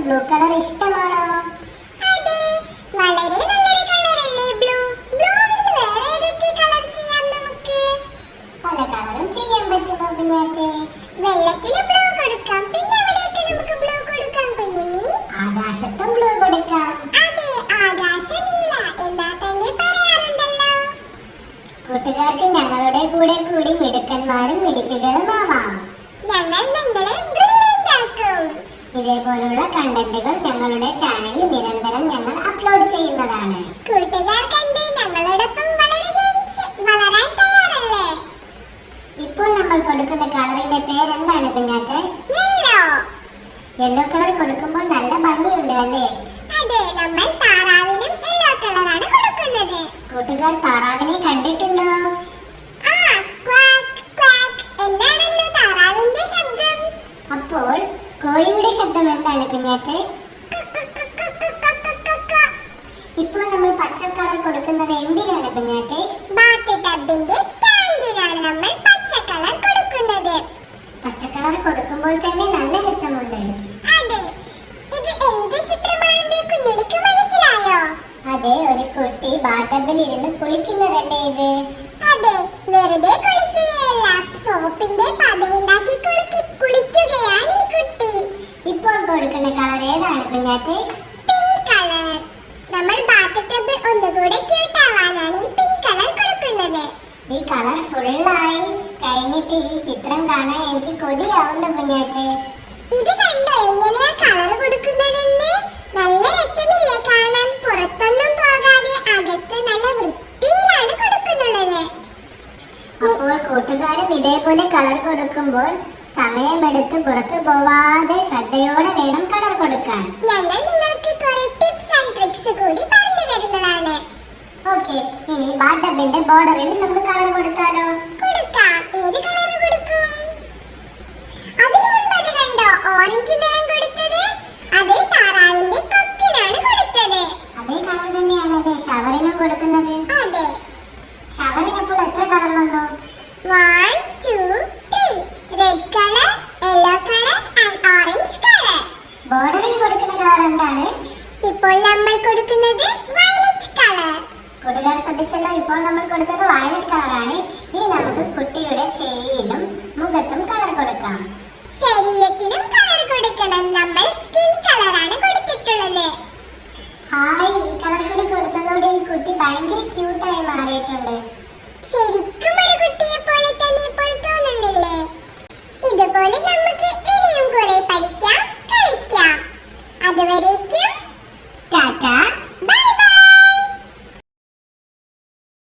Blue colour ഇഷ്ടമാണോ? അതെ, വളരെ നല്ലൊരു കളറല്ലേ ബ്ലൂ. ബ്ലൂവിൽ വേറെ ഏതൊക്കെ കളർ ചെയ്യാം നമുക്ക്? പല കളറും ചെയ്യാൻ പറ്റുമോ കുഞ്ഞാറ്റേ? വെള്ളത്തിന് ബ്ലൂ കൊടുക്കാം. പിന്നെ എവിടെയൊക്കെ നമുക്ക് ബ്ലൂ കൊടുക്കാം കുഞ്ഞുണ്ണി? ആകാശത്തും ബ്ലൂ കൊടുക്കാം. അതെ, ആകാശ നീല എന്നാ തന്നെ പറയാറുണ്ടല്ലോ. കൂട്ടുകാർക്ക് ഞങ്ങളുടെ കൂടെ കൂടി മിടുക്കന്മാരും മിടുക്കുകളും ആവാം. ഞങ്ങൾ നിങ്ങളെ ബ്രില്യന്റ് ആക്കും. ഇതേപോലുള്ള കണ്ടന്റുകൾ ഞങ്ങളുടെ ചാനലിൽ നിരന്തരം ഞങ്ങൾ അപ്ലോഡ് ചെയ്യുന്നതാണ്. കൂട്ടുകാർ കണ്ട് ഞങ്ങളോടൊപ്പം വളരാൻ തയ്യാറല്ലേ? ഇപ്പോൾ നമ്മൾ കൊടുക്കുന്ന കളറിന്റെ പേരെന്താണ് കുഞ്ഞാറ്റേ? യെല്ലോ. യെല്ലോ കളർ കൊടുക്കുമ്പോൾ നല്ല ഭംഗിയുണ്ട് അല്ലേ? അതെ, നമ്മൾ താറാവിനും യെല്ലോ കളറാണ് കൊടുക്കുന്നത്. കൂട്ടുകാർ താറാവിനെ കണ്ടിട്ടുണ്ടോ? ആ, ക്വാക്ക് ക്വാക്ക് എന്നാണല്ലോ താറാവിന്റെ ശബ്ദം. അപ്പോൾ കോഴിയുടെ ശബ്ദം എന്താണ് കുഞ്ഞാറ്റേ? ഇപ്പോൾ നമ്മൾ പച്ച കളർ കൊടുക്കുന്നത് എന്തിനാണ് കുഞ്ഞാറ്റേ? ബാത്ത് ടബിന്റെ സ്റ്റാൻഡിനാണ് നമ്മൾ പച്ച കളർ കൊടുക്കുന്നത്. പച്ച കളർ കൊടുക്കുമ്പോൾ തന്നെ നല്ല രസമുണ്ട്. അതെ, ഇത് എന്ത് ചിത്രമാണെന്ന് കുഞ്ഞുണിക്ക് മനസ്സിലായോ? അതെ, ഒരു കുട്ടി ബാത്തബിൽ ഇരുന്ന് കുളിക്കുന്നതല്ലേ ഇത്? അതെ, വെറുതെ കുളിക്കുകയല്ല, സോപ്പിന്റെ പതയുണ്ടാക്കി കുളിക്കുകയാണ് ഈ കുട്ടി. ഇപ്പോൾ കൊടുക്കുന്ന കളർ ഏതാണ് കുഞ്ഞാറ്റേ? Pink colour. നമ്മൾ ബാത്ത് ടബ് ഒന്നുകൂടെ ക്യൂട്ടാവാനാണ് ഈ പിങ്ക് കളർ കൊടുക്കുന്നത്. ഈ കളർ ഫുള്ളായി കഴിഞ്ഞിട്ട് ഈ ചിത്രം കാണാൻ എനിക്ക് കൊതിയാവുന്നു കുഞ്ഞാറ്റേ. ഇത് കണ്ടോ എങ്ങനെയാ കളർ കൊടുക്കുന്നതെന്ന്? നല്ല രസമില്ലേ കാണാൻ? പുറത്തൊന്നും പോകാതെ അകത്ത് നല്ല വൃത്തിയിലാണ് കൊടുക്കുന്നുള്ളത്. അപ്പോൾ കൂട്ടുകാരും ഇതേപോലെ കളർ കൊടുക്കുമ്പോൾ സമയമെടുത്ത് പുറത്തു പോവാതെ ശ്രദ്ധയോടെ വേണം കളർ കൊടുക്കാൻ. ഞങ്ങൾ നിങ്ങൾക്ക് കുറെ ടിപ്സ് ആൻഡ് ട്രിക്സ് കൂടി പറഞ്ഞു തരുന്നതാണ്. ഓക്കെ, ഇനി ബാത്തബിന്റെ ബോർഡറിൽ നമുക്ക് കളർ കൊടുത്താലോ? കൊടുക്കാം. ഏത് കളർ കൊടുക്കും? അതിനു മുൻപ് അത് കണ്ടോ ഓറഞ്ച് നിറം കൊടുത്തത്? അത് താറാവിന്റെ കൊക്കിനാണ് കൊടുത്തത്. അതേ കളർ തന്നെയാണല്ലേ ഷവറിനും കൊടുക്കുന്നത്? അതെ. ഷവറിനപ്പോൾ എത്ര കളർ വന്നു? 1 2 3. Red colour, yellow colour and orange colour. ബോർഡറിന് കൊടുക്കുന്ന കളർ എന്താണ്? ഇപ്പോൾ നമ്മൾ കൊടുക്കുന്നത് വയലറ്റ് കളർ. കൂട്ടുകാർ ശ്രദ്ധിച്ചല്ലോ, ഇപ്പോൾ നമ്മൾ കൊടുത്തത് വയലറ്റ് കളറാണ്. ഇനി നമുക്ക് കുട്ടിയുടെ ചെവിയിലും മുഖത്തും കളർ കൊടുക്കാം. ശരീരത്തിനും കളർ കൊടുക്കണം. നമ്മൾ സ്കിൻ കളറാണ് കൊടുത്തിട്ടുള്ളത്. ഹായ്, ഈ കളർ കൂടി കൊടുത്തതോടെ ഈ കുട്ടി ഭയങ്കര ക്യൂട്ടായി മാറിയിട്ടുണ്ട്. ശരിക്കും